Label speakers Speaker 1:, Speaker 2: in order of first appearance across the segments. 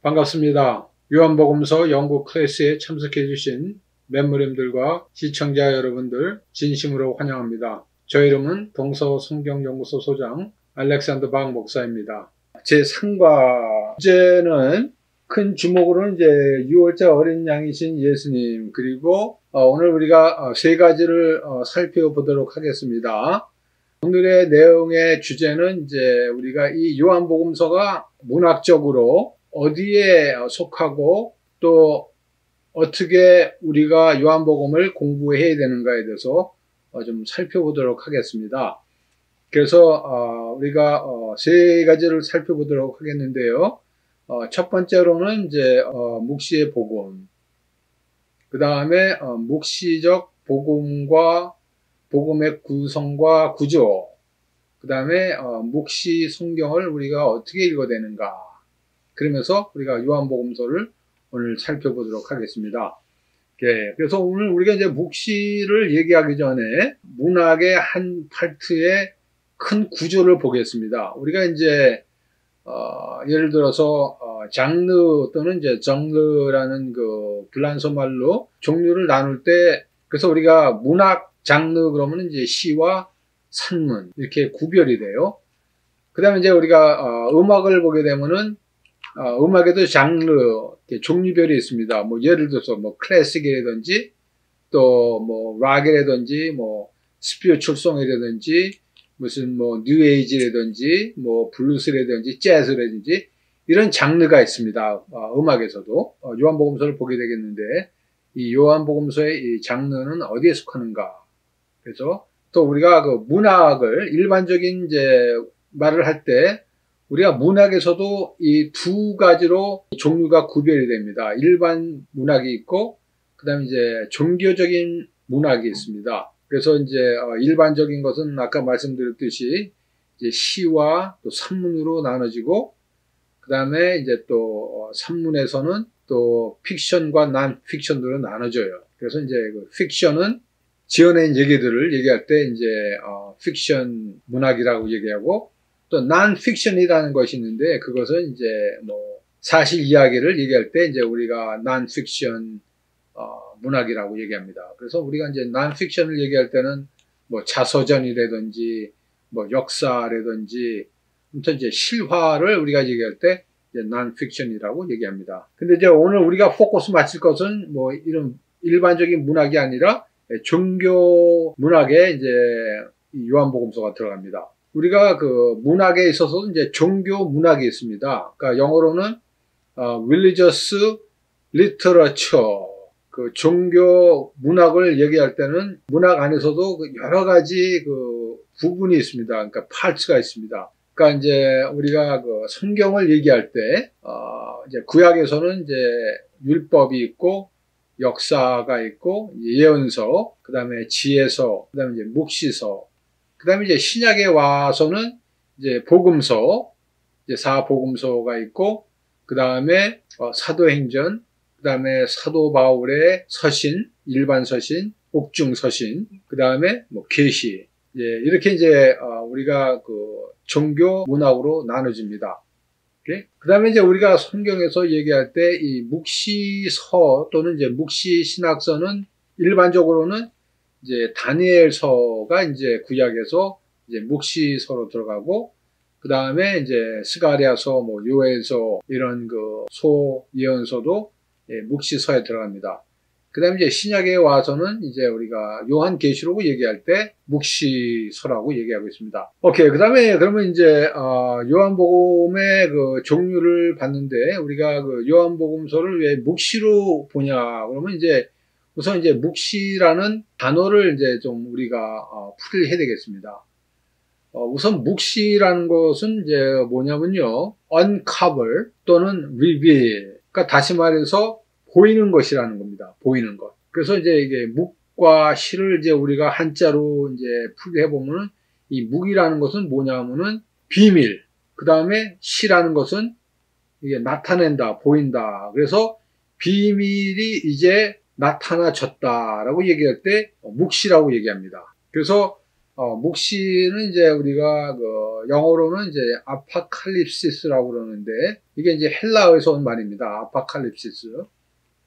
Speaker 1: 반갑습니다. 요한복음서 연구 클래스에 참석해 주신 멤버님들과 시청자 여러분들 진심으로 환영합니다. 저 이름은 동서성경연구소 소장 알렉산더 박 목사입니다. 제 상과 주제는 큰 주목으로는 이제 6월절 어린 양이신 예수님, 그리고 오늘 우리가 세 가지를 살펴보도록 하겠습니다. 오늘의 내용의 주제는 이제 우리가 이 요한복음서가 문학적으로 어디에 속하고 또 어떻게 우리가 요한복음을 공부해야 되는가에 대해서 좀 살펴보도록 하겠습니다. 그래서 우리가 세 가지를 살펴보도록 하겠는데요. 첫 번째로는 이제 묵시의 복음, 그 다음에 묵시적 복음과 복음의 구성과 구조, 그 다음에 묵시 성경을 우리가 어떻게 읽어야 되는가, 그러면서 우리가 요한복음서를 오늘 살펴보도록 하겠습니다. 그래서 오늘 우리가 이제 묵시를 얘기하기 전에 문학의 한 파트의 큰 구조를 보겠습니다. 우리가 이제 예를 들어서 장르 또는 이제 정르라는 그 불란서 말로 종류를 나눌 때, 그래서 우리가 문학 장르 그러면 이제 시와 산문 이렇게 구별이 돼요. 그 다음에 이제 우리가 음악을 보게 되면은 음악에도 장르, 종류별이 있습니다. 뭐, 예를 들어서, 뭐, 클래식이라든지, 또, 뭐, 락이라든지, 뭐, 스피리추얼송이라든지, 무슨, 뭐, 뉴에이지라든지, 뭐, 블루스라든지, 재즈라든지, 이런 장르가 있습니다. 음악에서도. 요한복음서를 보게 되겠는데, 이 요한복음서의 이 장르는 어디에 속하는가. 그래서, 또 우리가 그 문학을, 일반적인 이제 말을 할 때, 우리가 문학에서도 이 두 가지로 종류가 구별이 됩니다. 일반 문학이 있고, 그 다음에 이제 종교적인 문학이 있습니다. 그래서 이제 일반적인 것은 아까 말씀드렸듯이 이제 시와 또 산문으로 나눠지고, 그 다음에 이제 또 산문에서는 또 픽션과 난 픽션으로 나눠져요. 그래서 이제 그 픽션은 지어낸 얘기들을 얘기할 때 이제 픽션 문학이라고 얘기하고, 또 non-fiction이라는 것이 있는데, 그것은 이제 뭐 사실 이야기를 얘기할 때 이제 우리가 non-fiction 문학이라고 얘기합니다. 그래서 우리가 이제 non-fiction을 얘기할 때는 뭐 자서전이라든지 뭐 역사라든지, 아무튼 이제 실화를 우리가 얘기할 때 이제 non-fiction이라고 얘기합니다. 근데 이제 오늘 우리가 포커스 맞출 것은 뭐 이런 일반적인 문학이 아니라 종교 문학에 이제 요한복음서가 들어갑니다. 우리가 그 문학에 있어서 이제 종교 문학이 있습니다. 그러니까 영어로는 religious literature, 그 종교 문학을 얘기할 때는 문학 안에서도 여러 가지 그 부분이 있습니다. 그러니까 파트가 있습니다. 그러니까 이제 우리가 그 성경을 얘기할 때 이제 구약에서는 이제 율법이 있고 역사가 있고 예언서, 그다음에 지혜서, 그다음에 이제 묵시서, 그 다음에 이제 신약에 와서는 이제 복음서, 이제 사복음서가 있고, 그 다음에 사도행전, 그 다음에 사도 바울의 서신, 일반 서신, 옥중 서신, 그 다음에 뭐 계시, 이렇게 이제 우리가 그 종교 문학으로 나눠집니다. 그 다음에 이제 우리가 성경에서 얘기할 때 이 묵시서 또는 이제 묵시 신학서는 일반적으로는 이제 다니엘서가 이제 구약에서 이제 묵시서로 들어가고, 그 다음에 이제 스가랴서, 뭐 요엘서 이런 그 소예언서도 묵시서에 들어갑니다. 그 다음에 이제 신약에 와서는 이제 우리가 요한계시록 얘기할 때 묵시서라고 얘기하고 있습니다. 오케이. 그 다음에 그러면 이제 요한복음의 그 종류를 봤는데, 우리가 그 요한복음서를 왜 묵시로 보냐 그러면 이제 우선 이제 묵시라는 단어를 이제 좀 우리가 풀이를 해야 되겠습니다. 우선 묵시라는 것은 이제 뭐냐면요, uncover 또는 reveal. 그러니까 다시 말해서 보이는 것이라는 겁니다. 보이는 것. 그래서 이제 이게 묵과 시를 이제 우리가 한자로 이제 풀이해 보면은, 이 묵이라는 것은 뭐냐면은 비밀. 그 다음에 시라는 것은 이게 나타낸다, 보인다. 그래서 비밀이 이제 나타나졌다라고 얘기할 때 묵시라고 얘기합니다. 그래서 묵시는 이제 우리가 영어로는 이제 아파칼립시스라고 그러는데 이게 이제 헬라어에서 온 말입니다. 아파칼립시스.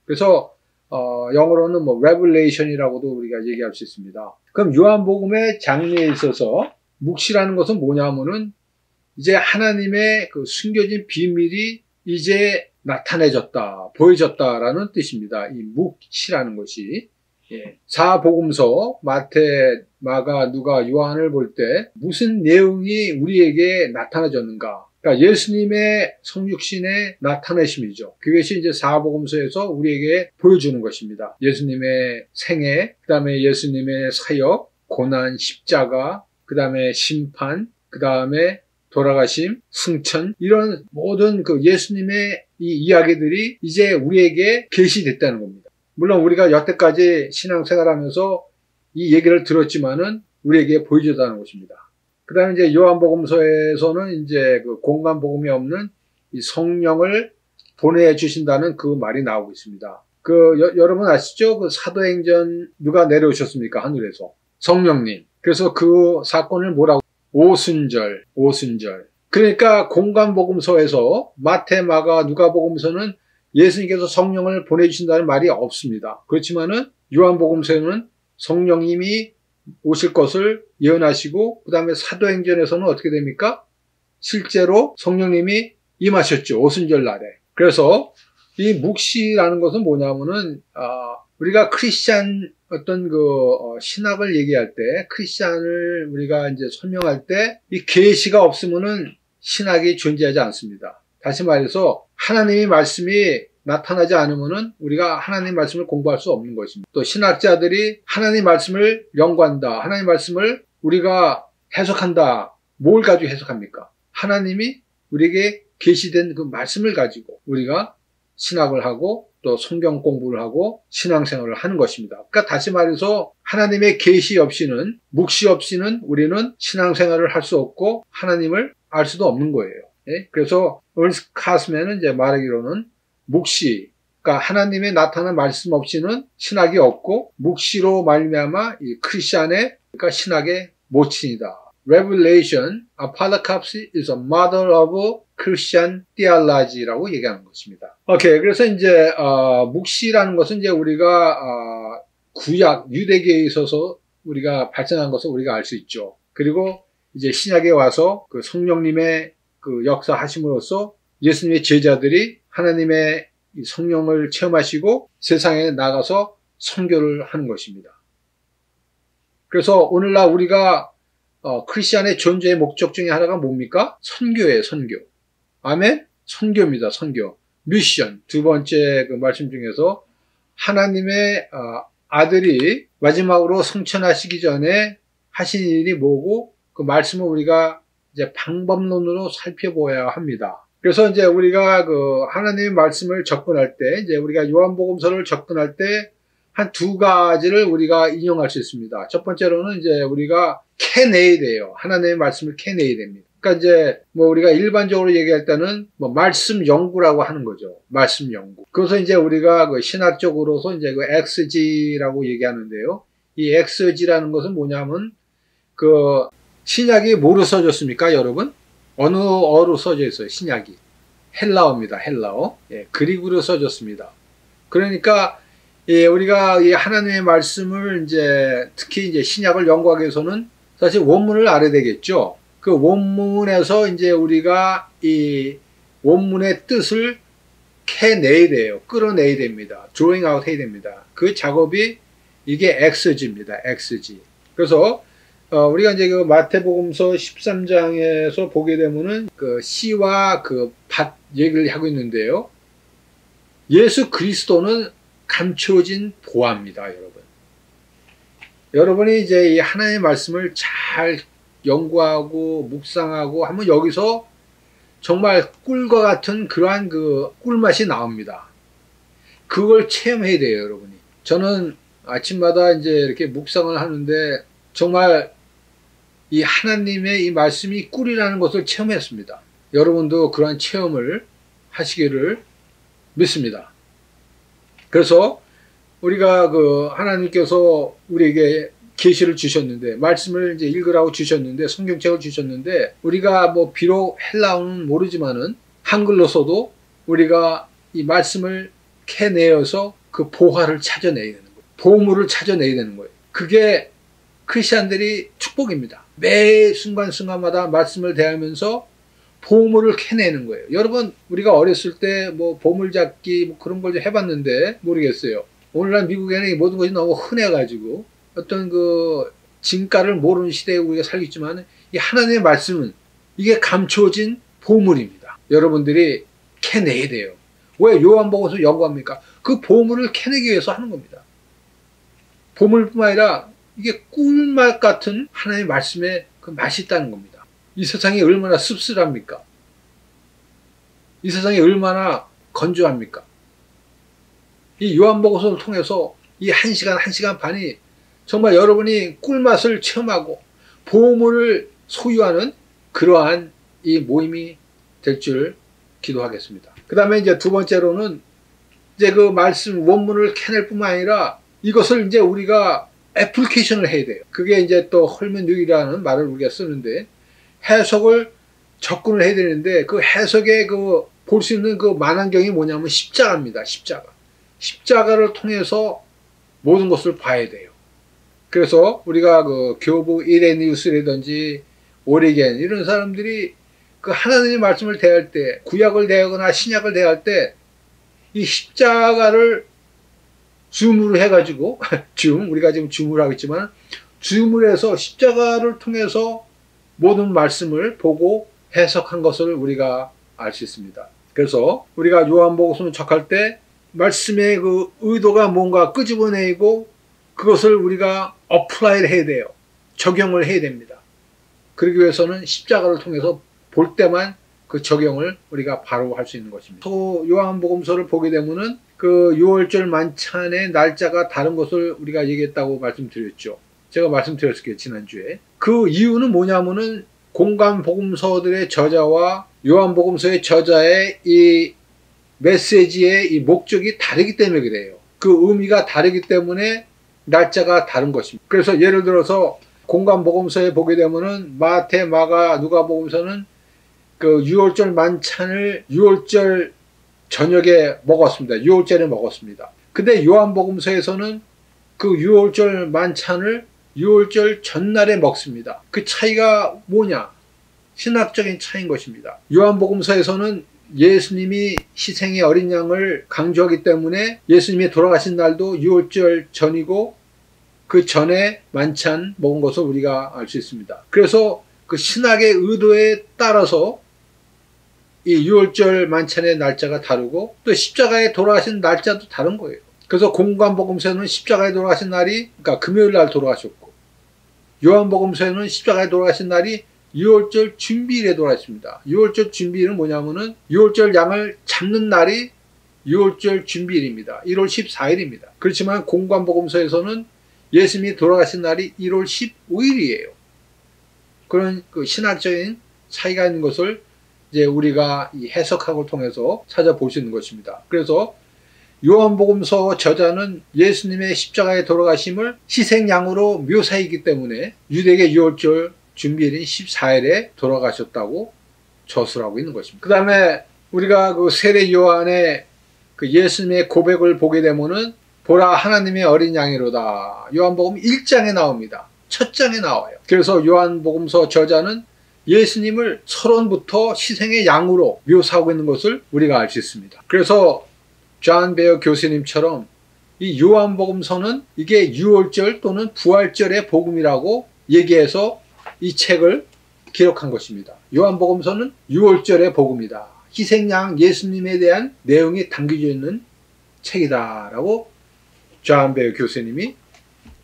Speaker 1: 그래서 영어로는 뭐 레블레이션이라고도 우리가 얘기할 수 있습니다. 그럼 요한복음의 장르에 있어서 묵시라는 것은 뭐냐면은 이제 하나님의 그 숨겨진 비밀이 이제 나타내졌다, 보여졌다라는 뜻입니다. 이 묵시라는 것이. 예. 사복음서 마태, 마가, 누가, 요한을 볼 때 무슨 내용이 우리에게 나타나졌는가? 그러니까 예수님의 성육신의 나타내심이죠. 그것이 이제 사복음서에서 우리에게 보여주는 것입니다. 예수님의 생애, 그 다음에 예수님의 사역, 고난, 십자가, 그 다음에 심판, 그 다음에 돌아가심, 승천, 이런 모든 그 예수님의 이 이야기들이 이제 우리에게 계시됐다는 겁니다. 물론 우리가 여태까지 신앙생활하면서 이 얘기를 들었지만은 우리에게 보여줬다는 것입니다. 그 다음에 이제 요한복음서에서는 이제 그 공간복음이 없는 이 성령을 보내주신다는 그 말이 나오고 있습니다. 여러분 아시죠? 그 사도행전 누가 내려오셨습니까? 하늘에서. 성령님. 그래서 그 사건을 뭐라고? 오순절. 그러니까 공간복음서에서 마태, 마가, 누가복음서는 예수님께서 성령을 보내주신다는 말이 없습니다. 그렇지만은 요한복음서에는 성령님이 오실 것을 예언하시고 그 다음에 사도행전에서는 어떻게 됩니까? 실제로 성령님이 임하셨죠. 오순절 날에. 그래서 이 묵시라는 것은 뭐냐면은 우리가 크리스찬 어떤 신학을 얘기할 때 크리스찬을 우리가 이제 설명할 때 이 계시가 없으면은 신학이 존재하지 않습니다. 다시 말해서 하나님의 말씀이 나타나지 않으면은 우리가 하나님 말씀을 공부할 수 없는 것입니다. 또 신학자들이 하나님 말씀을 연구한다. 하나님 말씀을 우리가 해석한다. 뭘 가지고 해석합니까? 하나님이 우리에게 계시된 그 말씀을 가지고 우리가 신학을 하고 또 성경 공부를 하고 신앙생활을 하는 것입니다. 그러니까 다시 말해서 하나님의 계시 없이는 묵시 없이는 우리는 신앙생활을 할 수 없고 하나님을 알 수도 없는 거예요. 예? 그래서 얼스 카스맨은 이제 말하기로는 묵시, 그러니까 하나님의 나타난 말씀 없이는 신학이 없고 묵시로 말미암아 이 크리스천의 그러니까 신학의 모친이다. Revelation, Apocalypse is a mother of Christian theology라고 얘기하는 것입니다. 오케이, 그래서 이제 묵시라는 것은 이제 우리가 구약 유대계에 있어서 우리가 발전한 것을 우리가 알 수 있죠. 그리고 이제 신약에 와서 그 성령님의 그 역사하심으로써 예수님의 제자들이 하나님의 성령을 체험하시고 세상에 나가서 선교를 하는 것입니다. 그래서 오늘날 우리가 크리스천의 존재의 목적 중에 하나가 뭡니까? 선교예요, 선교. 아멘? 선교입니다, 선교. 미션. 두 번째 그 말씀 중에서 하나님의 아들이 마지막으로 성천하시기 전에 하신 일이 뭐고 그 말씀을 우리가 이제 방법론으로 살펴보아야 합니다. 그래서 이제 우리가 그 하나님의 말씀을 접근할 때, 이제 우리가 요한복음서를 접근할 때 한 두 가지를 우리가 인용할 수 있습니다. 첫 번째로는 이제 우리가 캐내야 돼요. 하나님의 말씀을 캐내야 됩니다. 그러니까 이제 뭐 우리가 일반적으로 얘기할 때는 뭐 말씀 연구라고 하는 거죠. 말씀 연구. 그래서 이제 우리가 그 신학적으로서 이제 그 엑스지라고 얘기하는데요. 이 엑스지라는 것은 뭐냐면 그 신약이 뭐로 써졌습니까, 여러분? 어느 어로 써져 있어요, 신약이? 헬라어입니다, 헬라어. 예, 그리그로 써졌습니다. 그러니까, 예, 우리가 이 하나님의 말씀을 이제, 특히 이제 신약을 연구하기 위해서는 사실 원문을 알아야 되겠죠. 그 원문에서 이제 우리가 이 원문의 뜻을 캐내야 돼요. 끌어내야 됩니다. drawing out 해야 됩니다. 그 작업이 이게 엑스지입니다, 엑스지. 그래서, 우리가 이제 그 마태복음서 13장에서 보게 되면은 그 씨와 그 밭 얘기를 하고 있는데요. 예수 그리스도는 감춰진 보화입니다, 여러분. 여러분이 이제 이 하나님의 말씀을 잘 연구하고 묵상하고 하면 여기서 정말 꿀과 같은 그러한 그 꿀맛이 나옵니다. 그걸 체험해야 돼요, 여러분이. 저는 아침마다 이제 이렇게 묵상을 하는데 정말 이 하나님의 이 말씀이 꿀이라는 것을 체험했습니다. 여러분도 그러한 체험을 하시기를 믿습니다. 그래서 우리가 그 하나님께서 우리에게 계시를 주셨는데, 말씀을 이제 읽으라고 주셨는데, 성경책을 주셨는데, 우리가 뭐 비록 헬라어는 모르지만은 한글로서도 우리가 이 말씀을 캐내어서 그 보화를 찾아내야 되는 거예요. 보물을 찾아내야 되는 거예요. 그게 크리스찬들이 축복입니다. 매 순간순간마다 말씀을 대하면서 보물을 캐내는 거예요. 여러분, 우리가 어렸을 때 뭐 보물찾기 뭐 그런 걸 좀 해봤는데 모르겠어요. 오늘날 미국에는 모든 것이 너무 흔해가지고 어떤 그 진가를 모르는 시대에 우리가 살고 있지만, 이 하나님의 말씀은 이게 감춰진 보물입니다. 여러분들이 캐내야 돼요. 왜 요한복음서 연구합니까? 그 보물을 캐내기 위해서 하는 겁니다. 보물뿐만 아니라 이게 꿀맛 같은 하나님의 말씀에 그 맛이 있다는 겁니다. 이 세상이 얼마나 씁쓸합니까? 이 세상이 얼마나 건조합니까? 이 요한복음서를 통해서 이 1시간, 1시간 반이 정말 여러분이 꿀맛을 체험하고 보물을 소유하는 그러한 이 모임이 될 줄 기도하겠습니다. 그 다음에 이제 두 번째로는 이제 그 말씀 원문을 캐낼 뿐만 아니라 이것을 이제 우리가 애플리케이션을 해야 돼요. 그게 이제 또 헐면유기라는 말을 우리가 쓰는데, 해석을 접근을 해야 되는데, 그 해석에 그 볼 수 있는 그 만환경이 뭐냐면 십자가입니다. 십자가. 십자가를 통해서 모든 것을 봐야 돼요. 그래서 우리가 그 교부 이레니우스라든지 오리겐 이런 사람들이 그 하나님의 말씀을 대할 때, 구약을 대하거나 신약을 대할 때 이 십자가를 줌으로 해가지고 우리가 지금 줌을 하고 있지만 줌을 해서 십자가를 통해서 모든 말씀을 보고 해석한 것을 우리가 알 수 있습니다. 그래서 우리가 요한복음을 접할 때 말씀의 그 의도가 뭔가 끄집어내고 그것을 우리가 어플라이를 해야 돼요. 적용을 해야 됩니다. 그러기 위해서는 십자가를 통해서 볼 때만 그 적용을 우리가 바로 할 수 있는 것입니다. 또 요한복음서를 보게 되면은 그 6월절 만찬의 날짜가 다른 것을 우리가 얘기했다고 말씀드렸죠. 제가 말씀드렸을게요, 지난주에. 그 이유는 뭐냐면은 공간복음서들의 저자와 요한복음서의 저자의 이 메시지의 이 목적이 다르기 때문에 그래요. 그 의미가 다르기 때문에 날짜가 다른 것입니다. 그래서 예를 들어서 공간복음서에 보게 되면은 마태, 마가, 누가복음서는 그 6월절 만찬을 6월절 저녁에 먹었습니다. 6월절에 먹었습니다. 근데 요한복음서에서는 그 6월절 만찬을 6월절 전날에 먹습니다. 그 차이가 뭐냐? 신학적인 차이인 것입니다. 요한복음서에서는 예수님이 희생의 어린 양을 강조하기 때문에 예수님이 돌아가신 날도 6월절 전이고 그 전에 만찬 먹은 것을 우리가 알 수 있습니다. 그래서 그 신학의 의도에 따라서 이 6월절 만찬의 날짜가 다르고 또 십자가에 돌아가신 날짜도 다른 거예요. 그래서 공관복음서에는 십자가에 돌아가신 날이 그러니까 금요일 날 돌아가셨고, 요한복음서에는 십자가에 돌아가신 날이 6월절 준비일에 돌아가십니다. 6월절 준비일은 뭐냐면은 6월절 양을 잡는 날이 6월절 준비일입니다. 1월 14일입니다. 그렇지만 공관복음서에서는 예수님이 돌아가신 날이 1월 15일이에요. 그런 그 신학적인 차이가 있는 것을 이제 우리가 이 해석학을 통해서 찾아볼 수 있는 것입니다. 그래서 요한복음서 저자는 예수님의 십자가에 돌아가심을 희생양으로 묘사했기 때문에 유대계 6월절 준비일인 14일에 돌아가셨다고 저술하고 있는 것입니다. 그 다음에 우리가 그 세례 요한의 그 예수님의 고백을 보게 되면은 보라 하나님의 어린 양이로다. 요한복음 1장에 나옵니다. 첫 장에 나와요. 그래서 요한복음서 저자는 예수님을 철원부터 희생의 양으로 묘사하고 있는 것을 우리가 알 수 있습니다. 그래서 존 베어 교수님처럼 이 요한복음서는 이게 6월절 또는 부활절의 복음이라고 얘기해서 이 책을 기록한 것입니다. 요한복음서는 6월절의 복음이다. 희생양 예수님에 대한 내용이 담겨져 있는 책이다라고 존 베어 교수님이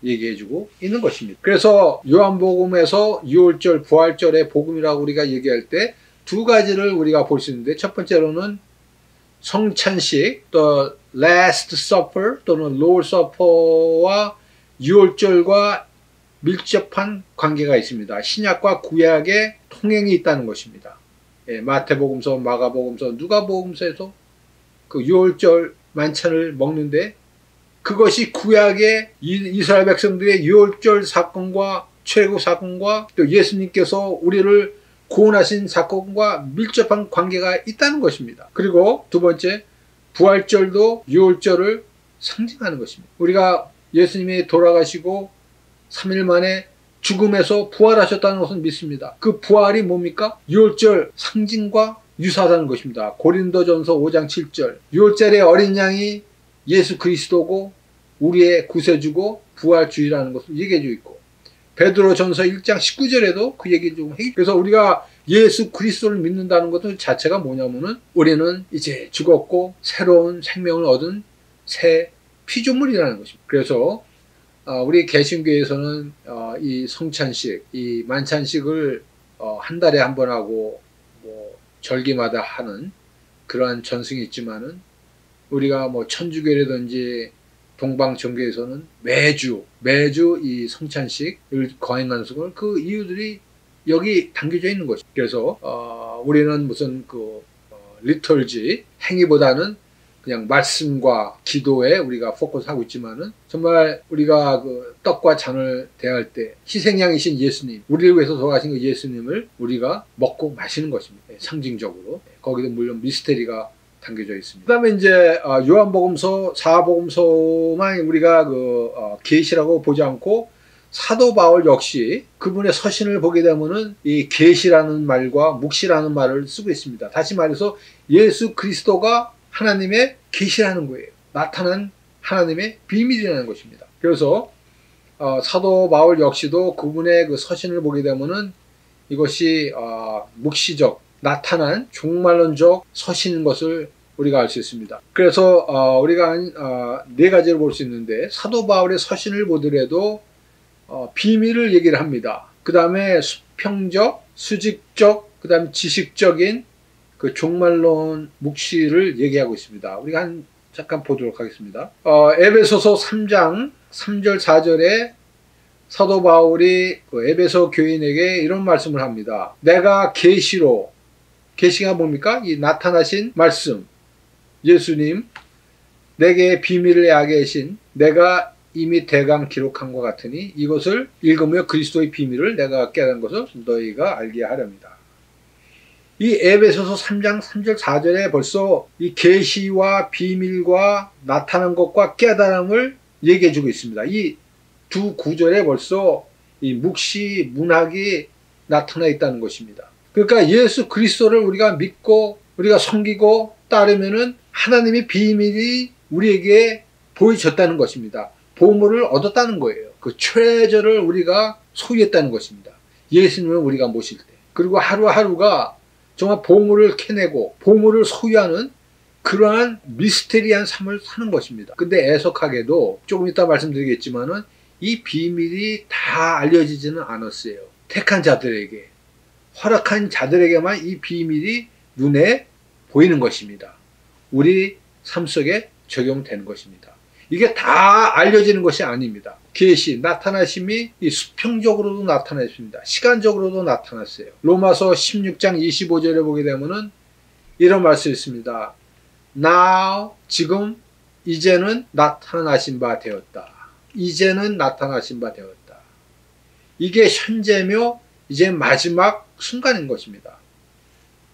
Speaker 1: 얘기해주고 있는 것입니다. 그래서 요한복음에서 6월절 부활절의 복음이라고 우리가 얘기할 때 두 가지를 우리가 볼 수 있는데, 첫 번째로는 성찬식, 또 Last Supper 또는 Lord Supper와 6월절과 밀접한 관계가 있습니다. 신약과 구약의 통행이 있다는 것입니다. 예, 마태복음서, 마가복음서, 누가복음서에서 그 6월절 만찬을 먹는데 그것이 구약의 이스라엘 백성들의 유월절 사건과 출애굽 사건과 또 예수님께서 우리를 구원하신 사건과 밀접한 관계가 있다는 것입니다. 그리고 두 번째, 부활절도 유월절을 상징하는 것입니다. 우리가 예수님이 돌아가시고 3일 만에 죽음에서 부활하셨다는 것을 믿습니다. 그 부활이 뭡니까? 유월절 상징과 유사하다는 것입니다. 고린도전서 5장 7절, 유월절의 어린 양이 예수 그리스도고 우리의 구세주고 부활주의라는 것을 얘기해주고 있고, 베드로전서 1장 19절에도 그 얘기 좀 해. 그래서 우리가 예수 그리스도를 믿는다는 것 자체가 뭐냐면은 우리는 이제 죽었고 새로운 생명을 얻은 새 피조물이라는 것입니다. 그래서 우리 개신교에서는 이 성찬식, 이 만찬식을 한 달에 한 번 하고 뭐 절기마다 하는 그러한 전승이 있지만은, 우리가 뭐 천주교라든지 동방정교에서는 매주 이 성찬식을 거행하는 것을, 그 이유들이 여기 담겨져 있는 것이죠. 그래서 우리는 무슨 리털지 행위보다는 그냥 말씀과 기도에 우리가 포커스하고 있지만은, 정말 우리가 그 떡과 잔을 대할 때 희생양이신 예수님, 우리를 위해서 돌아가신 그 예수님을 우리가 먹고 마시는 것입니다. 상징적으로. 거기도 물론 미스테리가 담겨져 있습니다. 그 다음에 이제 요한복음서, 사복음서만 우리가 계시라고 보지 않고 사도 바울 역시 그분의 서신을 보게 되면은 이 계시라는 말과 묵시라는 말을 쓰고 있습니다. 다시 말해서 예수 그리스도가 하나님의 계시라는 거예요. 나타난 하나님의 비밀이라는 것입니다. 그래서 사도 바울 역시도 그분의 그 서신을 보게 되면은 이것이 묵시적, 나타난 종말론적 서신인 것을 우리가 알 수 있습니다. 그래서 우리가 네 가지를 볼 수 있는데, 사도 바울의 서신을 보더라도 비밀을 얘기를 합니다. 그 다음에 수평적, 수직적, 그 다음에 지식적인 그 종말론 묵시를 얘기하고 있습니다. 우리가 잠깐 보도록 하겠습니다. 에베소서 3장 3절 4절에 사도 바울이 그 에베소 교인에게 이런 말씀을 합니다. 내가 계시로, 계시가 뭡니까? 이 나타나신 말씀, 예수님, 내게 비밀을 알게 하신 내가 이미 대강 기록한 것 같으니 이것을 읽으며 그리스도의 비밀을 내가 깨달은 것을 너희가 알게 하렵니다. 이 에베소서 3장 3절 4절에 벌써 이 계시와 비밀과 나타난 것과 깨달음을 얘기해 주고 있습니다. 이 두 구절에 벌써 이 묵시 문학이 나타나 있다는 것입니다. 그러니까 예수 그리스도를 우리가 믿고 우리가 섬기고 따르면은 하나님의 비밀이 우리에게 보여졌다는 것입니다. 보물을 얻었다는 거예요. 그 트레저를 우리가 소유했다는 것입니다. 예수님을 우리가 모실 때. 그리고 하루하루가 정말 보물을 캐내고 보물을 소유하는 그러한 미스테리한 삶을 사는 것입니다. 근데 애석하게도 조금 이따 말씀드리겠지만은 이 비밀이 다 알려지지는 않았어요. 택한 자들에게, 허락한 자들에게만 이 비밀이 눈에 보이는 것입니다. 우리 삶 속에 적용되는 것입니다. 이게 다 알려지는 것이 아닙니다. 계시, 나타나심이 수평적으로도 나타났습니다. 시간적으로도 나타났어요. 로마서 16장 25절에 보게 되면은 이런 말씀이 있습니다. Now, 지금, 이제는 나타나신 바 되었다. 이제는 나타나신 바 되었다. 이게 현재며 이제 마지막 순간인 것입니다.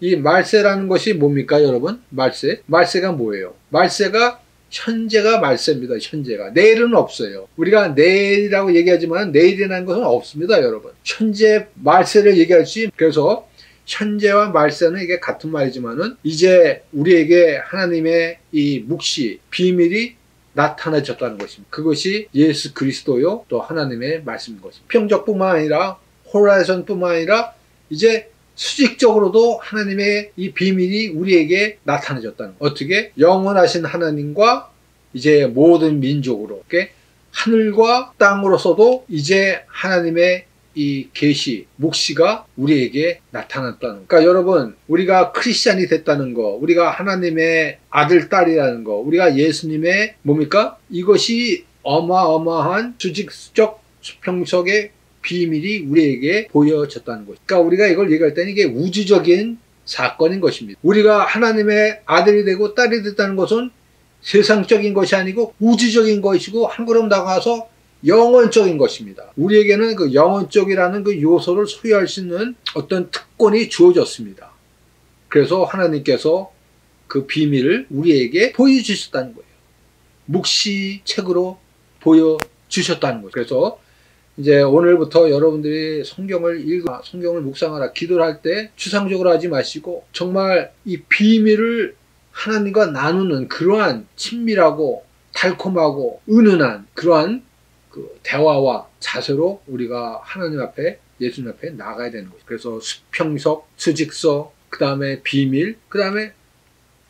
Speaker 1: 이 말세라는 것이 뭡니까, 여러분? 말세가 뭐예요? 말세가 현재가 말세입니다. 현재가. 내일은 없어요. 우리가 내일이라고 얘기하지만 내일이라는 것은 없습니다, 여러분. 현재 말세를 얘기하지. 그래서 현재와 말세는 이게 같은 말이지만은 이제 우리에게 하나님의 이 묵시, 비밀이 나타나졌다는 것입니다. 그것이 예수 그리스도요, 또 하나님의 말씀인 것입니다. 평적뿐만 아니라 호라이즌뿐만 아니라 이제 수직적으로도 하나님의 이 비밀이 우리에게 나타나졌다는 것. 어떻게? 영원하신 하나님과 이제 모든 민족으로, 하늘과 땅으로서도 이제 하나님의 이 계시, 묵시가 우리에게 나타났다는 것. 그러니까 여러분, 우리가 크리스찬이 됐다는 거, 우리가 하나님의 아들, 딸이라는 거, 우리가 예수님의 뭡니까? 이것이 어마어마한 수직적, 수평적의 비밀이 우리에게 보여졌다는 것입니다. 그러니까 우리가 이걸 얘기할 때는 이게 우주적인 사건인 것입니다. 우리가 하나님의 아들이 되고 딸이 됐다는 것은 세상적인 것이 아니고 우주적인 것이고 한 걸음 나가서 영혼적인 것입니다. 우리에게는 그 영혼적이라는 그 요소를 소유할 수 있는 어떤 특권이 주어졌습니다. 그래서 하나님께서 그 비밀을 우리에게 보여주셨다는 거예요. 묵시책으로 보여주셨다는 거죠. 그래서 이제 오늘부터 여러분들이 성경을 읽어, 성경을 묵상하라, 기도를 할 때 추상적으로 하지 마시고 정말 이 비밀을 하나님과 나누는 그러한 친밀하고 달콤하고 은은한 그러한 그 대화와 자세로 우리가 하나님 앞에, 예수님 앞에 나가야 되는 거죠. 그래서 수평석, 수직서, 그 다음에 비밀, 그 다음에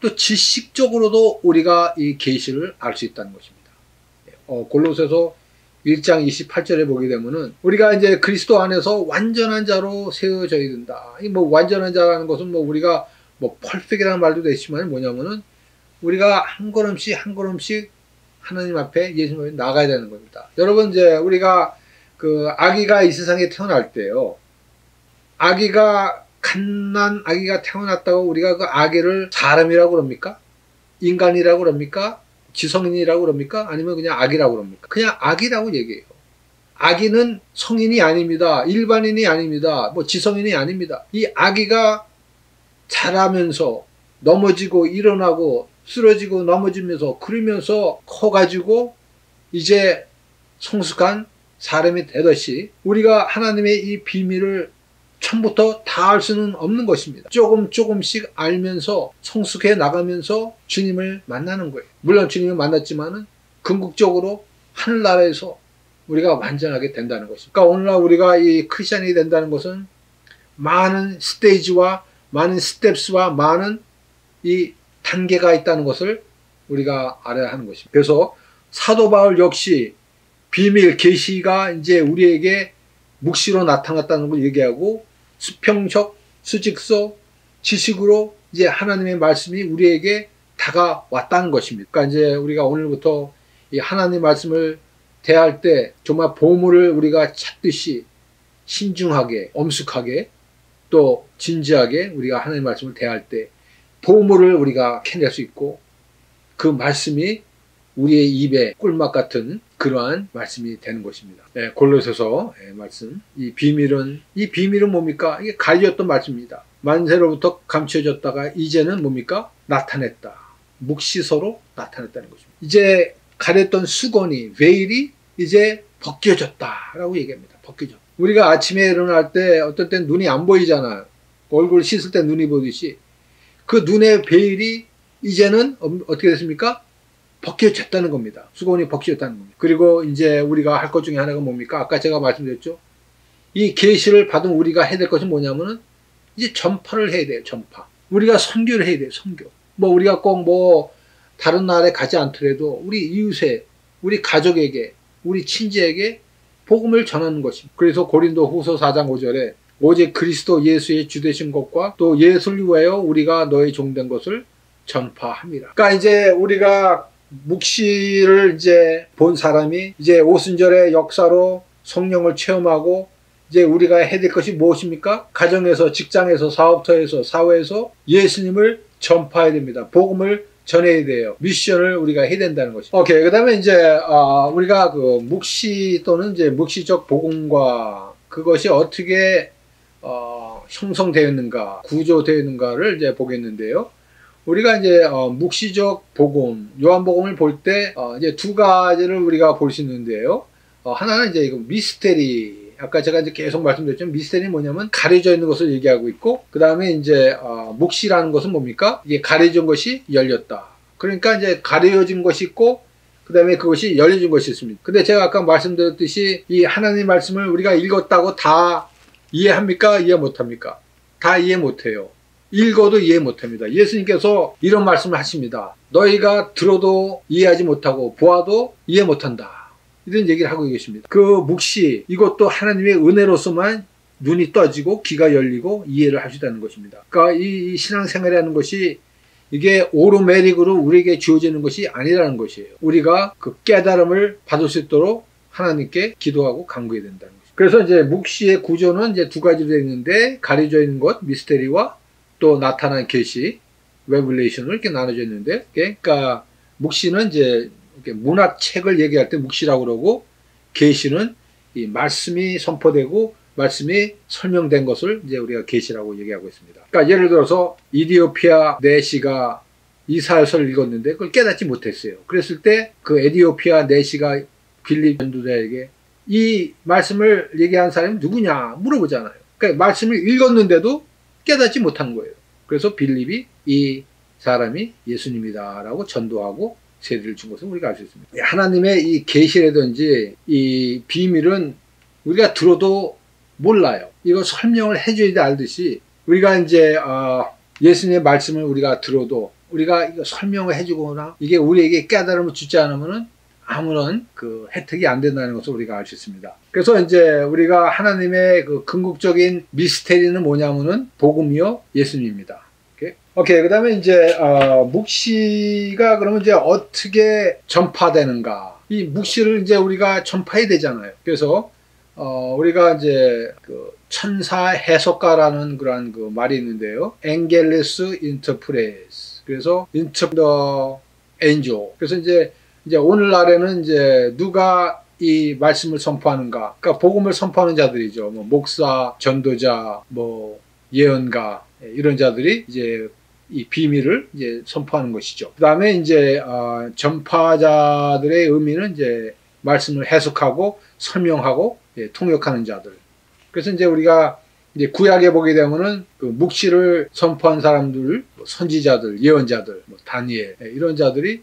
Speaker 1: 또 지식적으로도 우리가 이 계시를 알 수 있다는 것입니다. 골로새서 1장 28절에 보게 되면은 우리가 이제 그리스도 안에서 완전한 자로 세워져야 된다. 이 뭐 완전한 자라는 것은 뭐 우리가 뭐 펄펙이라는 말도 되지만 뭐냐면은 우리가 한 걸음씩 한 걸음씩 하나님 앞에, 예수님 앞에 나가야 되는 겁니다. 여러분, 이제 우리가 그 아기가 이 세상에 태어날 때요, 아기가 갓난 아기가 태어났다고 우리가 그 아기를 사람이라고 그럽니까? 인간이라고 그럽니까? 지성인이라고 그럽니까? 아니면 그냥 아기라고 그럽니까? 그냥 아기라고 얘기해요. 아기는 성인이 아닙니다. 일반인이 아닙니다. 뭐 지성인이 아닙니다. 이 아기가 자라면서 넘어지고 일어나고 쓰러지고 넘어지면서 그러면서 커가지고 이제 성숙한 사람이 되듯이 우리가 하나님의 이 비밀을 처음부터 다 알 수는 없는 것입니다. 조금씩 알면서 성숙해 나가면서 주님을 만나는 거예요. 물론 주님을 만났지만은 궁극적으로 하늘나라에서 우리가 완전하게 된다는 것입니다. 그러니까 오늘날 우리가 이 크리스천이 된다는 것은 많은 스테이지와 많은 스텝스와 많은 이 단계가 있다는 것을 우리가 알아야 하는 것입니다. 그래서 사도 바울 역시 비밀 계시가 이제 우리에게 묵시로 나타났다는 걸 얘기하고 수평적, 수직서, 지식으로 이제 하나님의 말씀이 우리에게 다가왔다는 것입니다. 그러니까 이제 우리가 오늘부터 이 하나님 말씀을 대할 때 정말 보물을 우리가 찾듯이 신중하게, 엄숙하게, 또 진지하게 우리가 하나님 말씀을 대할 때 보물을 우리가 캐낼 수 있고 그 말씀이 우리의 입에 꿀맛 같은 그러한 말씀이 되는 것입니다. 네, 골로새서 말씀. 이 비밀은 뭡니까? 이게 가려졌던 말씀입니다. 만세로부터 감춰졌다가 이제는 뭡니까? 나타냈다. 묵시서로 나타냈다는 것입니다. 이제 가렸던 수건이, 베일이 이제 벗겨졌다라고 얘기합니다. 벗겨졌다. 우리가 아침에 일어날 때 어떤 땐 눈이 안 보이잖아요. 얼굴 씻을 때 눈이 보듯이 그 눈의 베일이 이제는 어떻게 됐습니까? 벗겨졌다는 겁니다. 수건이 벗겨졌다는 겁니다. 그리고 이제 우리가 할 것 중에 하나가 뭡니까? 아까 제가 말씀드렸죠. 이 계시를 받은 우리가 해야 될 것은 뭐냐면은 이제 전파를 해야 돼요. 전파. 우리가 선교를 해야 돼요. 선교. 뭐 우리가 꼭 뭐 다른 나라에 가지 않더라도 우리 이웃에, 우리 가족에게, 우리 친지에게 복음을 전하는 것입니다. 그래서 고린도 후서 4장 5절에 오직 그리스도 예수의 주되신 것과 또 예수를 위하여 우리가 너의 종된 것을 전파함이라. 그러니까 이제 우리가 묵시를 이제 본 사람이 이제 오순절의 역사로 성령을 체험하고 이제 우리가 해야 될 것이 무엇입니까? 가정에서, 직장에서, 사업터에서, 사회에서 예수님을 전파해야 됩니다. 복음을 전해야 돼요. 미션을 우리가 해야 된다는 것이죠. 오케이. 그 다음에 이제, 우리가 그 묵시 또는 이제 묵시적 복음과 그것이 어떻게, 형성되어 있는가, 구조되어 있는가를 이제 보겠는데요. 우리가 이제, 묵시적 복음, 요한복음을 볼 때, 이제 두 가지를 우리가 볼 수 있는데요. 하나는 이제 이거 미스테리. 아까 제가 이제 계속 말씀드렸지만 미스테리는 뭐냐면 가려져 있는 것을 얘기하고 있고, 그 다음에 이제, 묵시라는 것은 뭡니까? 이게 가려진 것이 열렸다. 그러니까 이제 가려진 것이 있고, 그 다음에 그것이 열려진 것이 있습니다. 근데 제가 아까 말씀드렸듯이 이 하나님 말씀을 우리가 읽었다고 다 이해합니까? 이해 못합니까? 다 이해 못해요. 읽어도 이해 못합니다. 예수님께서 이런 말씀을 하십니다. 너희가 들어도 이해하지 못하고 보아도 이해 못한다. 이런 얘기를 하고 계십니다. 그 묵시, 이것도 하나님의 은혜로서만 눈이 떠지고 귀가 열리고 이해를 할 수 있다는 것입니다. 그러니까 이 신앙생활이라는 것이 이게 오르메릭으로 우리에게 주어지는 것이 아니라는 것이에요. 우리가 그 깨달음을 받을 수 있도록 하나님께 기도하고 간구해야 된다는 것입니다. 그래서 이제 묵시의 구조는 이제 두 가지로 되어 있는데 가려져 있는 것, 미스테리와 또 나타난 계시, 레블레이션을 이렇게 나눠져 있는데, 그러니까 묵시는 이제 문학책을 얘기할 때 묵시라고 그러고, 계시는 이 말씀이 선포되고 말씀이 설명된 것을 이제 우리가 계시라고 얘기하고 있습니다. 그러니까 예를 들어서 이디오피아 내시가 이사야서를 읽었는데 그걸 깨닫지 못했어요. 그랬을 때 그 에디오피아 내시가 빌립 전도자에게 이 말씀을 얘기한 사람이 누구냐 물어보잖아요. 그러니까 말씀을 읽었는데도 깨닫지 못한 거예요. 그래서 빌립이 이 사람이 예수님이다라고 전도하고 세례를 준 것을 우리가 알 수 있습니다. 하나님의 이 계시라든지 이 비밀은 우리가 들어도 몰라요. 이거 설명을 해줘야 돼 알듯이 우리가 이제 예수님의 말씀을 우리가 들어도 우리가 이거 설명을 해주거나 이게 우리에게 깨달음을 주지 않으면은 아무런 그 혜택이 안 된다는 것을 우리가 알 수 있습니다. 그래서 이제 우리가 하나님의 그 궁극적인 미스테리는 뭐냐면은 복음이요 예수님입니다. 오케이. 그 다음에 이제, 묵시가 그러면 이제 어떻게 전파되는가. 이 묵시를 이제 우리가 전파해야 되잖아요. 그래서, 우리가 이제 그 천사 해석가라는 그런 그 말이 있는데요. Angelus interpretes. 그래서 interpret the angel. 그래서 이제 오늘날에는 이제 누가 이 말씀을 선포하는가. 그러니까 복음을 선포하는 자들이죠. 뭐 목사, 전도자, 뭐 예언가, 이런 자들이 이제 이 비밀을 이제 선포하는 것이죠. 그 다음에 이제, 전파자들의 의미는 이제 말씀을 해석하고 설명하고 통역하는 자들. 그래서 이제 우리가 이제 구약에 보게 되면은 그 묵시를 선포한 사람들, 뭐 선지자들, 예언자들, 뭐 다니엘, 이런 자들이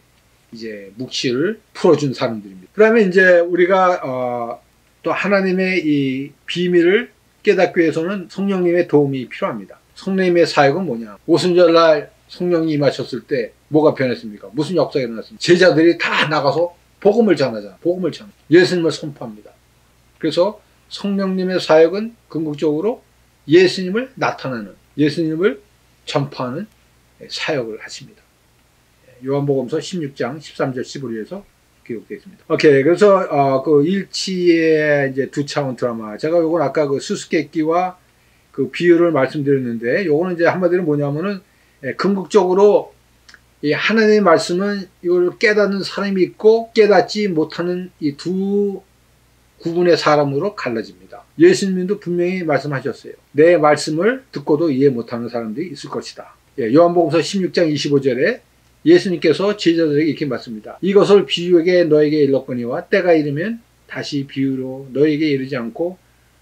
Speaker 1: 이제 묵시를 풀어준 사람들입니다. 그 다음에 이제 우리가, 또 하나님의 이 비밀을 깨닫기 위해서는 성령님의 도움이 필요합니다. 성령님의 사역은 뭐냐? 오순절날 성령이 임하셨을 때 뭐가 변했습니까? 무슨 역사가 일어났습니까? 제자들이 다 나가서 복음을 전하잖아. 복음을 전하. 예수님을 선포합니다. 그래서 성령님의 사역은 궁극적으로 예수님을 나타내는, 예수님을 전파하는 사역을 하십니다. 요한복음서 16장 13절 15절에서 기록되어 있습니다. 오케이. 그래서 그 일치의 이제 두 차원 드라마. 제가 요건 아까 그 수수께끼와 그 비유를 말씀드렸는데, 요거는 이제 한마디로 뭐냐면은, 궁극적으로 이 하나님의 말씀은 이걸 깨닫는 사람이 있고 깨닫지 못하는 이 두 구분의 사람으로 갈라집니다. 예수님도 분명히 말씀하셨어요. 내 말씀을 듣고도 이해 못하는 사람들이 있을 것이다. 요한복음서 16장 25절에 예수님께서 제자들에게 이렇게 말씀합니다. 이것을 비유에게 너에게 일렀거니와 때가 이르면 다시 비유로 너에게 이르지 않고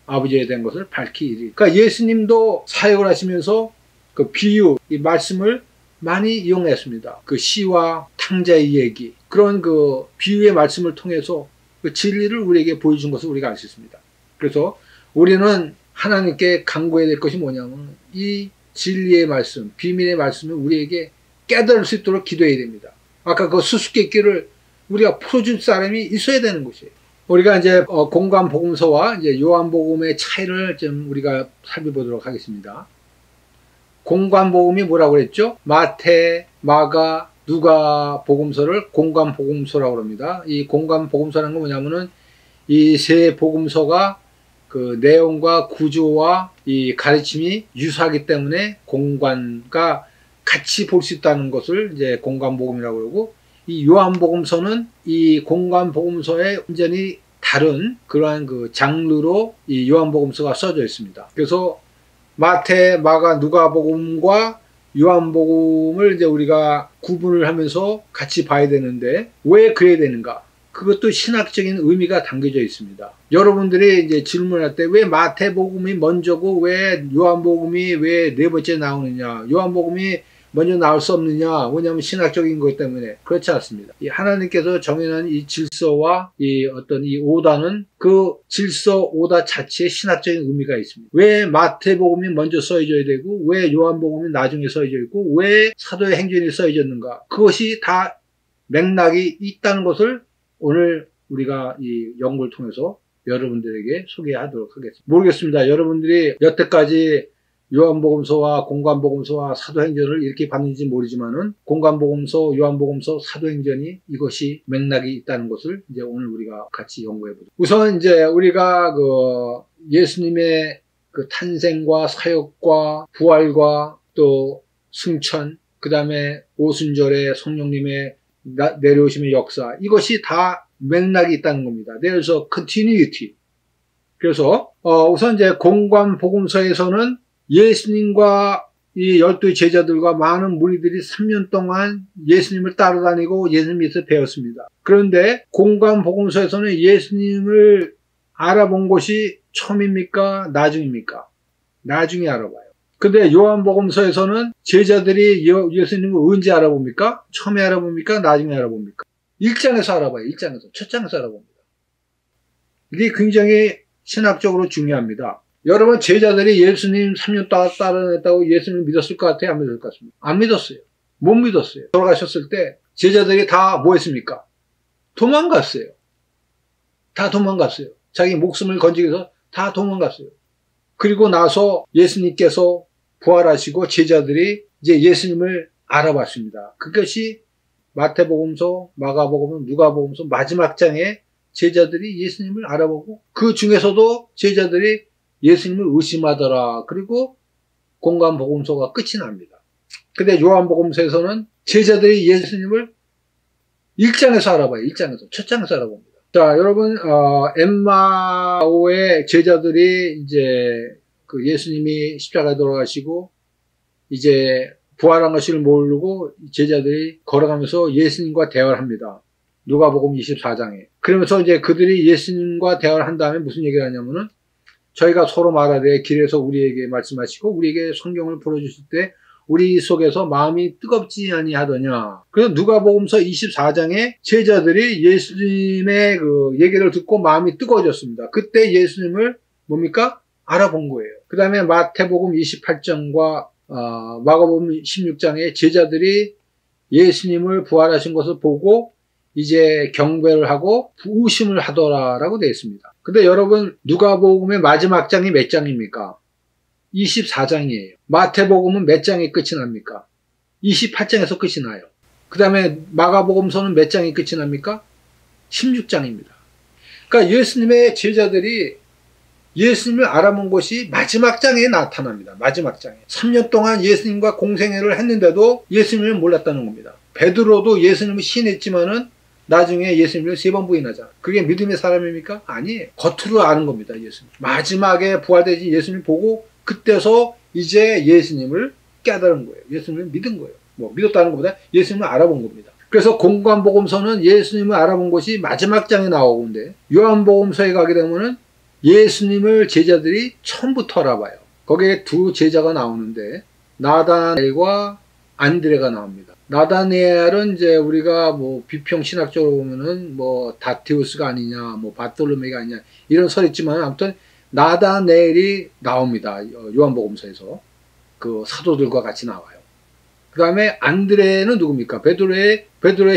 Speaker 1: 아버지에 대한 것을 밝히 이르리. 그러니까 예수님도 사역을 하시면서 그 비유, 이 말씀을 많이 이용했습니다. 그 시와 탕자의 얘기, 그런 그 비유의 말씀을 통해서 그 진리를 우리에게 보여준 것을 우리가 알 수 있습니다. 그래서 우리는 하나님께 간구해야 될 것이 뭐냐면 이 진리의 말씀, 비밀의 말씀을 우리에게 깨달을 수 있도록 기도해야 됩니다. 아까 그 수수께끼를 우리가 풀어줄 사람이 있어야 되는 것이에요. 우리가 이제 공관 복음서와 이제 요한복음의 차이를 좀 우리가 살펴보도록 하겠습니다. 공관 복음이 뭐라고 그랬죠? 마태, 마가, 누가 복음서를 공관 복음서라고 합니다. 이 공관 복음서라는 건 뭐냐면은 이 세 복음서가 그 내용과 구조와 이 가르침이 유사하기 때문에 공관과 같이 볼 수 있다는 것을 이제 공관 복음이라고 그러고, 이 요한복음서는 이 공관복음서의 완전히 다른 그러한 그 장르로 이 요한복음서가 써져 있습니다. 그래서 마태, 마가, 누가복음과 요한복음을 이제 우리가 구분을 하면서 같이 봐야 되는데 왜 그래야 되는가? 그것도 신학적인 의미가 담겨져 있습니다. 여러분들이 이제 질문할 때 왜 마태복음이 먼저고 왜 요한복음이 왜 네 번째 나오느냐? 요한복음이 먼저 나올 수 없느냐? 왜냐하면 신학적인 것 때문에. 그렇지 않습니다. 이 하나님께서 정해놓은 이 질서와 이 어떤 이 오다는 그 질서 오다 자체에 신학적인 의미가 있습니다. 왜 마태복음이 먼저 써져야 되고 왜 요한복음이 나중에 써져 있고 왜 사도의 행전이 써졌는가? 그것이 다 맥락이 있다는 것을 오늘 우리가 이 연구를 통해서 여러분들에게 소개하도록 하겠습니다. 모르겠습니다. 여러분들이 여태까지 요한복음서와 공관복음서와 사도행전을 이렇게 봤는지 모르지만은 공관복음서, 요한복음서, 사도행전이 이것이 맥락이 있다는 것을 이제 오늘 우리가 같이 연구해 보죠. 우선 이제 우리가 그 예수님의 그 탄생과 사역과 부활과 또 승천, 그 다음에 오순절에 성령님의 내려오심의 역사, 이것이 다 맥락이 있다는 겁니다. There's a continuity. 그래서 우선 이제 공관 복음서에서는 예수님과 이 12 제자들과 많은 무리들이 3년 동안 예수님을 따라다니고 예수님에서 배웠습니다. 그런데 공관 복음서에서는 예수님을 알아본 것이 처음입니까? 나중입니까? 나중에 알아봐요. 근데 요한복음서에서는 제자들이 예수님을 언제 알아봅니까? 처음에 알아봅니까? 나중에 알아봅니까? 1장에서 알아봐요. 1장에서. 첫 장에서 알아봅니다. 이게 굉장히 신학적으로 중요합니다. 여러분, 제자들이 예수님 3년 따라다녔다고 예수님을 믿었을 것 같아요? 안 믿었을 것 같습니다. 안 믿었어요. 못 믿었어요. 돌아가셨을 때 제자들이 다 뭐 했습니까? 도망갔어요. 다 도망갔어요. 자기 목숨을 건지기 위해서 다 도망갔어요. 그리고 나서 예수님께서 부활하시고 제자들이 이제 예수님을 알아봤습니다. 그것이 마태복음서, 마가복음, 누가복음서 마지막 장에 제자들이 예수님을 알아보고 그 중에서도 제자들이 예수님을 의심하더라. 그리고 공관복음서가 끝이 납니다. 근데 요한복음서에서는 제자들이 예수님을 1장에서 알아봐요. 1장에서. 첫 장에서 알아봅니다. 자, 여러분, 엠마오의 제자들이 이제 그 예수님이 십자가에 돌아가시고 이제 부활한 것을 모르고 제자들이 걸어가면서 예수님과 대화를 합니다. 누가복음 24장에. 그러면서 이제 그들이 예수님과 대화를 한 다음에 무슨 얘기를 하냐면은 저희가 서로 말하되 길에서 우리에게 말씀하시고 우리에게 성경을 풀어주실 때 우리 속에서 마음이 뜨겁지 아니하더냐. 그래서 누가복음서 24장에 제자들이 예수님의 그 얘기를 듣고 마음이 뜨거워졌습니다. 그때 예수님을 뭡니까? 알아본 거예요. 그 다음에 마태복음 28장과 마가복음 16장에 제자들이 예수님을 부활하신 것을 보고 이제 경배를 하고 부으심을 하더라라고 되어 있습니다. 근데 여러분, 누가복음의 마지막 장이 몇 장입니까? 24장이에요. 마태복음은 몇 장이 끝이 납니까? 28장에서 끝이 나요. 그 다음에 마가복음서는 몇 장이 끝이 납니까? 16장입니다. 그러니까 예수님의 제자들이 예수님을 알아본 것이 마지막 장에 나타납니다. 마지막 장에. 3년 동안 예수님과 공생애를 했는데도 예수님을 몰랐다는 겁니다. 베드로도 예수님을 시인했지만은 나중에 예수님을 3번 부인하자. 그게 믿음의 사람입니까? 아니에요. 겉으로 아는 겁니다. 예수님. 마지막에 부활되신 예수님을 보고 그때서 이제 예수님을 깨달은 거예요. 예수님을 믿은 거예요. 뭐 믿었다는 것보다 예수님을 알아본 겁니다. 그래서 공관복음서는 예수님을 알아본 것이 마지막 장에 나오는데 요한복음서에 가게 되면은 예수님을 제자들이 처음부터 알아봐요. 거기에 두 제자가 나오는데 나다나엘과 안드레가 나옵니다. 나다나엘은 이제 우리가 뭐 비평신학적으로 보면은 뭐 다티우스가 아니냐, 뭐 바톨로메가 아니냐 이런 설이 있지만 아무튼 나다나엘이 나옵니다. 요한복음서에서 그 사도들과 같이 나와요. 그 다음에 안드레는 누굽니까? 베드로의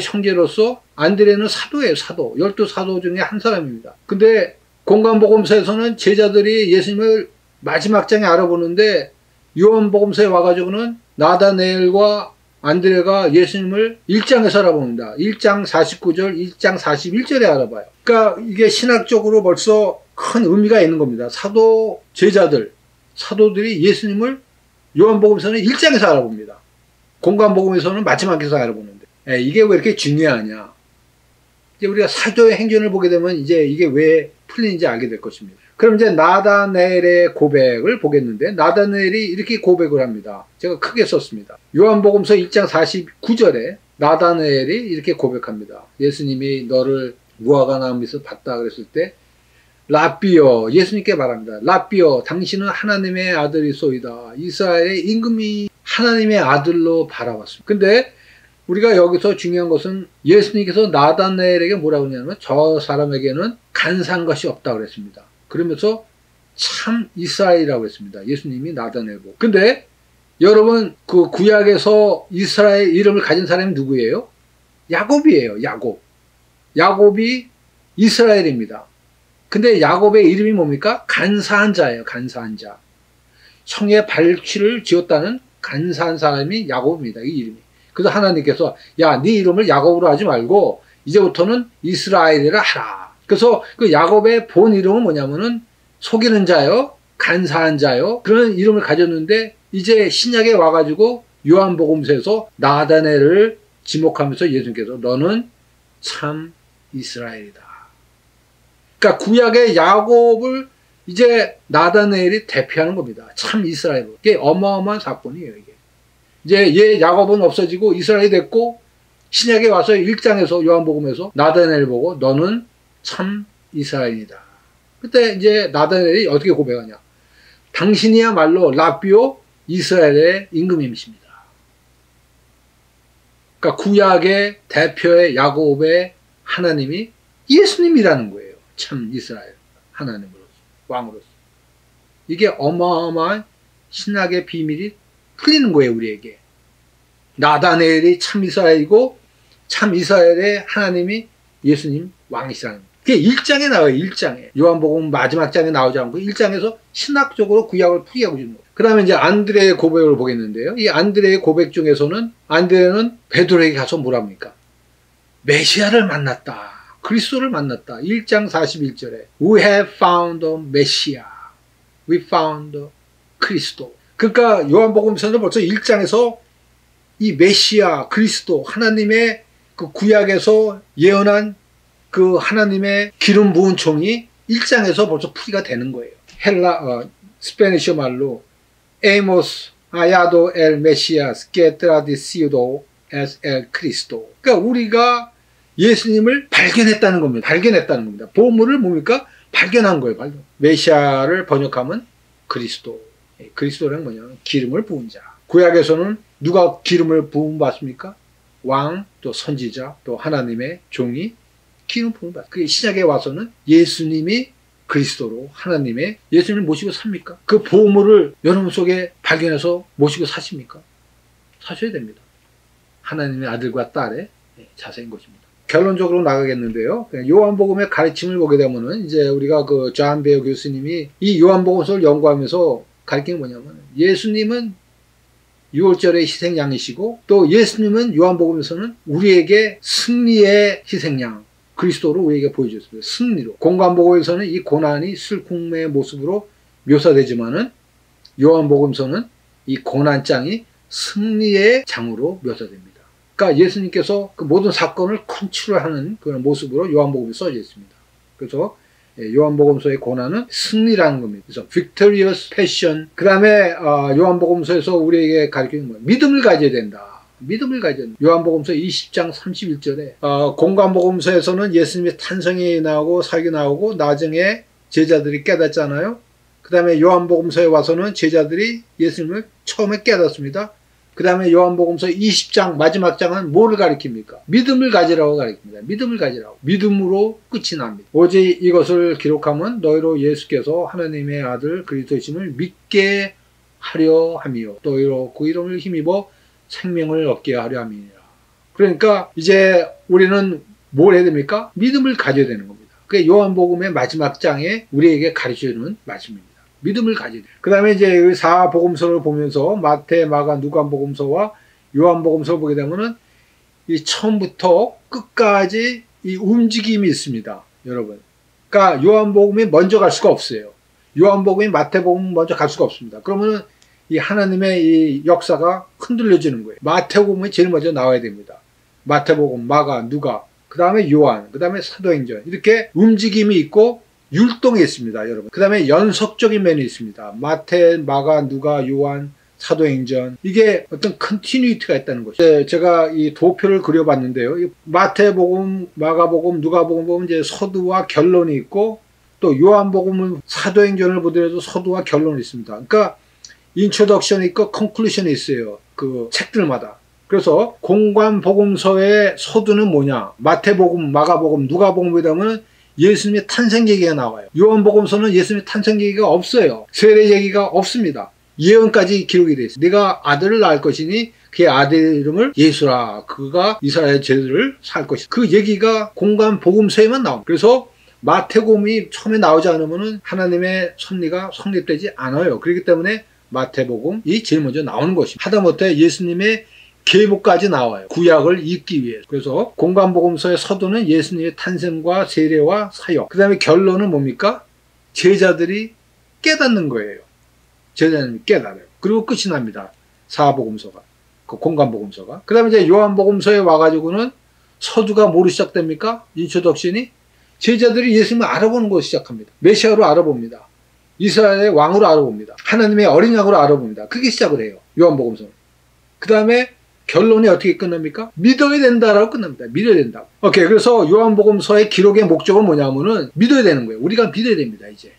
Speaker 1: 형제로서 안드레는 사도예요. 사도. 12사도 중에 한 사람입니다. 근데 공관복음서에서는 제자들이 예수님을 마지막 장에 알아보는데 요한복음서에 와가지고는 나다나엘과 안드레가 예수님을 1장에서 알아봅니다. 1장 49절, 1장 41절에 알아봐요. 그러니까 이게 신학적으로 벌써 큰 의미가 있는 겁니다. 사도들이 예수님을 요한복음서는 1장에서 알아봅니다. 공관복음에서는 마지막에서 알아보는데 이게 왜 이렇게 중요하냐. 이제 우리가 사도의 행전을 보게 되면 이제 이게 왜 풀리는지 알게 될 것입니다. 그럼 이제 나다나엘의 고백을 보겠는데 나다나엘이 이렇게 고백을 합니다. 제가 크게 썼습니다. 요한복음서 1장 49절에 나다나엘이 이렇게 고백합니다. 예수님이 너를 무화과나무에서 봤다 그랬을 때 라삐여, 예수님께 말합니다. 라삐여, 당신은 하나님의 아들이소이다. 이스라엘의 임금이 하나님의 아들로 바라봤습니다. 근데 우리가 여기서 중요한 것은 예수님께서 나다나엘에게 뭐라고 하냐면 저 사람에게는 간사한 것이 없다고 그랬습니다. 그러면서 참 이스라엘이라고 했습니다. 예수님이 나다나엘고. 근데 여러분 그 구약에서 이스라엘 이름을 가진 사람이 누구예요? 야곱이에요. 야곱이 이스라엘입니다. 근데 야곱의 이름이 뭡니까? 간사한 자예요. 간사한 자. 성의 발취를 지었다는 간사한 사람이 야곱입니다. 이 이름이. 그래서 하나님께서 야, 네 이름을 야곱으로 하지 말고 이제부터는 이스라엘이라 하라. 그래서 그 야곱의 본 이름은 뭐냐면은 속이는 자요, 간사한 자요. 그런 이름을 가졌는데 이제 신약에 와가지고 요한복음서에서 나다나엘을 지목하면서 예수님께서 너는 참 이스라엘이다. 그러니까 구약의 야곱을 이제 나다나엘이 대표하는 겁니다. 참 이스라엘. 이게 어마어마한 사건이에요. 이게 이제 얘 야곱은 없어지고 이스라엘이 됐고 신약에 와서 1장에서 요한복음에서 나다나엘 보고 너는 참 이스라엘이다. 그때 이제 나다나엘이 어떻게 고백하냐? 당신이야말로 라비오 이스라엘의 임금님이십니다. 그러니까 구약의 대표의 야곱의 하나님이 예수님이라는 거예요. 참 이스라엘 하나님으로서 왕으로서. 이게 어마어마한 신학의 비밀이 풀리는 거예요. 우리에게. 나다나엘이 참 이스라엘이고 참 이스라엘의 하나님이 예수님 왕이시라는 거예요. 그게 1장에 나와요. 1장에. 요한복음 마지막 장에 나오지 않고 1장에서 신학적으로 구약을 풀이하고 있는 거예요. 그 다음에 이제 안드레의 고백을 보겠는데요. 이 안드레의 고백 중에서는 안드레는 베드로에게 가서 뭐랍니까? 메시아를 만났다. 그리스도를 만났다. 1장 41절에 We have found a Messiah. We found a Cristo. 그러니까 요한복음서는 벌써 1장에서 이 메시아, 그리스도, 하나님의 그 구약에서 예언한 그 하나님의 기름 부은 총이 1장에서 벌써 풀이가 되는 거예요. 스페니쉬 말로 Hemos hallado el Mesías que traducido es el Cristo. 그러니까 우리가 예수님을 발견했다는 겁니다. 발견했다는 겁니다. 보물을 뭡니까? 발견한 거예요. 발견. 메시아를 번역하면 그리스도. 그리스도는 뭐냐면 기름을 부은 자. 구약에서는 누가 기름을 부음 받습니까? 왕, 또 선지자, 또 하나님의 종이 기름 부음 받습니다. 그게 신약에 와서는 예수님이 그리스도로 하나님의 예수님을 모시고 삽니까? 그 보물을 여러분 속에 발견해서 모시고 사십니까? 사셔야 됩니다. 하나님의 아들과 딸의 자세인 것입니다. 결론적으로 나가겠는데요. 요한복음의 가르침을 보게 되면은 이제 우리가 그 존 베어 교수님이 이 요한복음서를 연구하면서 가르치는 뭐냐면 예수님은 6월절의 희생양이시고 또 예수님은 요한복음에서는 우리에게 승리의 희생양 그리스도로 우리에게 보여줬습니다. 승리로. 공관복음에서는 이 고난이 슬픔의 모습으로 묘사되지만은 요한복음서는 이 고난장이 승리의 장으로 묘사됩니다. 그러니까 예수님께서 그 모든 사건을 컨트롤하는 그런 모습으로 요한복음에 써져 있습니다. 그래서 요한복음서의 고난은 승리라는 겁니다. 그래서 victorious passion. 그 다음에 요한복음서에서 우리에게 가르치는 거예요. 믿음을 가져야 된다. 믿음을 가져야 된다. 요한복음서 20장 31절에 공관복음서에서는 예수님의 탄생이 나오고 사역이 나오고 나중에 제자들이 깨닫잖아요. 그 다음에 요한복음서에 와서는 제자들이 예수님을 처음에 깨닫습니다. 그 다음에 요한복음서 20장 마지막 장은 뭐를 가리킵니까? 믿음을 가지라고 가리킵니다. 믿음을 가지라고. 믿음으로 끝이 납니다. 오직 이것을 기록하면 너희로 예수께서 하나님의 아들 그리스도이심을 믿게 하려 함이요. 너희로 그 이름을 힘입어 생명을 얻게 하려 함이니라. 그러니까 이제 우리는 뭘 해야 됩니까? 믿음을 가져야 되는 겁니다. 그게 요한복음의 마지막 장에 우리에게 가르쳐주는 말씀입니다. 믿음을 가져야 돼요. 그 다음에 이제 사복음서를 보면서 마태, 마가, 누가복음서와 요한복음서를 보게 되면은 이 처음부터 끝까지 이 움직임이 있습니다. 여러분. 그러니까 요한복음이 먼저 갈 수가 없어요. 요한복음이 마태복음 먼저 갈 수가 없습니다. 그러면은 이 하나님의 이 역사가 흔들려지는 거예요. 마태복음이 제일 먼저 나와야 됩니다. 마태복음, 마가, 누가, 그 다음에 요한, 그 다음에 사도행전. 이렇게 움직임이 있고 율동이 있습니다, 여러분. 그 다음에 연속적인 면이 있습니다. 마태, 마가, 누가, 요한, 사도행전. 이게 어떤 컨티뉴이티가 있다는 것이죠. 제가 이 도표를 그려봤는데요. 마태복음, 마가복음, 누가복음 보면 이제 서두와 결론이 있고 또 요한복음은 사도행전을 보더라도 서두와 결론이 있습니다. 그러니까 인트로덕션이 있고 컨클루션이 있어요. 그 책들마다. 그래서 공관복음서의 서두는 뭐냐? 마태복음, 마가복음, 누가복음에 보면 예수님의 탄생 얘기가 나와요. 요한복음서는 예수님의 탄생 얘기가 없어요. 세례 얘기가 없습니다. 예언까지 기록이 되어 있어요. 내가 아들을 낳을 것이니 그의 아들 이름을 예수라. 그가 이스라엘 제들을 살 것이다. 그 얘기가 공관복음서에만 나옵니다. 그래서 마태복음이 처음에 나오지 않으면 하나님의 섭리가 성립되지 않아요. 그렇기 때문에 마태복음이 제일 먼저 나오는 것입니다. 하다못해 예수님의 계보까지 나와요. 구약을 읽기 위해. 그래서 공관복음서의 서두는 예수님의 탄생과 세례와 사역. 그 다음에 결론은 뭡니까? 제자들이 깨닫는 거예요. 제자들이 깨달아요. 그리고 끝이 납니다. 사복음서가. 그 공관복음서가. 그 다음에 이제 요한복음서에 와가지고는 서두가 뭐로 시작됩니까? 인tro덕션이 제자들이 예수님을 알아보는 것을 시작합니다. 메시아로 알아봅니다. 이스라엘의 왕으로 알아봅니다. 하나님의 어린 양으로 알아봅니다. 그게 시작을 해요. 요한복음서는. 그 다음에 결론이 어떻게 끝납니까? 믿어야 된다라고 끝납니다. 믿어야 된다고. 오케이. 그래서 요한복음서의 기록의 목적은 뭐냐면은 믿어야 되는 거예요. 우리가 믿어야 됩니다. 이제.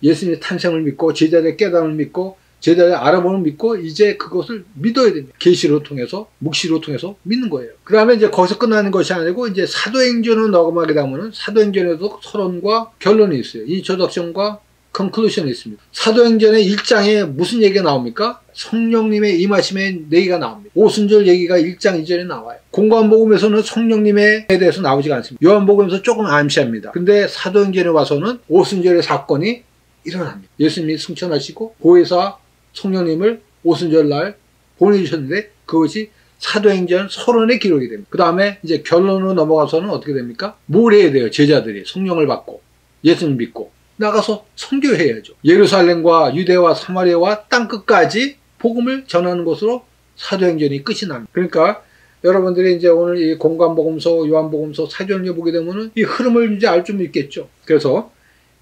Speaker 1: 예수님의 탄생을 믿고 제자들의 깨달음을 믿고 제자들의 알아보는 믿고 이제 그것을 믿어야 됩니다. 계시로 통해서 묵시로 통해서 믿는 거예요. 그 다음에 이제 거기서 끝나는 것이 아니고 이제 사도행전으로 넘어가게 되면은 사도행전에도 서론과 결론이 있어요. 인tro덕션과 컨클루션이 있습니다. 사도행전의 1장에 무슨 얘기가 나옵니까? 성령님의 임하심의 얘기가 나옵니다. 오순절 얘기가 1장 2절에 나와요. 공관복음에서는 성령님에 대해서 나오지가 않습니다. 요한복음에서 조금 암시합니다. 근데 사도행전에 와서는 오순절의 사건이 일어납니다. 예수님이 승천하시고 보혜사 성령님을 오순절날 보내주셨는데 그것이 사도행전 서론에 기록이 됩니다. 그 다음에 이제 결론으로 넘어가서는 어떻게 됩니까? 뭘 해야 돼요? 제자들이 성령을 받고 예수님 믿고 나가서 선교해야죠. 예루살렘과 유대와 사마리아와 땅끝까지 복음을 전하는 것으로 사도행전이 끝이 납니다. 그러니까 여러분들이 이제 오늘 이 공관복음서, 요한복음서, 사도행전 보게 되면은 이 흐름을 이제 알 줄 있겠죠. 그래서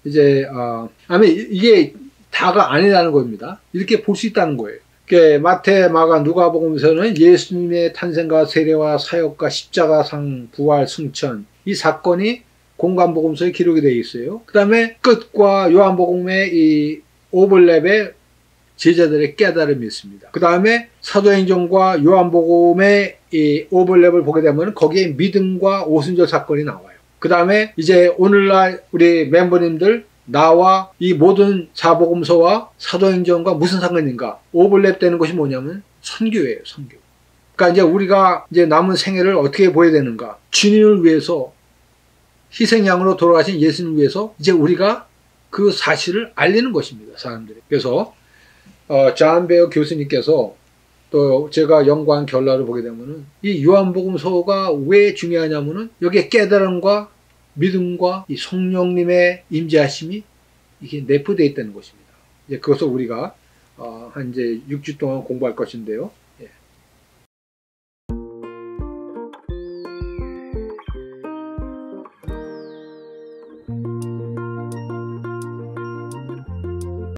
Speaker 1: 이제 아마 이게 다가 아니라는 겁니다. 이렇게 볼 수 있다는 거예요. 마태, 마가, 누가복음에서는 예수님의 탄생과 세례와 사역과 십자가상, 부활, 승천 이 사건이 공관복음서에 기록이 되어 있어요. 그 다음에 끝과 요한복음의 이 오버랩에 제자들의 깨달음이 있습니다. 그 다음에 사도행전과 요한복음의 이 오버랩을 보게 되면 거기에 믿음과 오순절 사건이 나와요. 그 다음에 이제 오늘날 우리 멤버님들 나와 이 모든 사복음서와 사도행전과 무슨 상관인가? 오버랩 되는 것이 뭐냐면 선교예요, 선교. 그러니까 이제 우리가 이제 남은 생애를 어떻게 보여야 되는가? 주님을 위해서 희생양으로 돌아가신 예수님을 위해서 이제 우리가 그 사실을 알리는 것입니다, 사람들이. 그래서 존 베어 교수님께서 또 제가 연구한 결과를 보게 되면은 이 요한복음서가 왜 중요하냐면은 여기에 깨달음과 믿음과 이 성령님의 임재하심이 이게 내포되어 있다는 것입니다. 이제 그것을 우리가 한 이제 6주 동안 공부할 것인데요.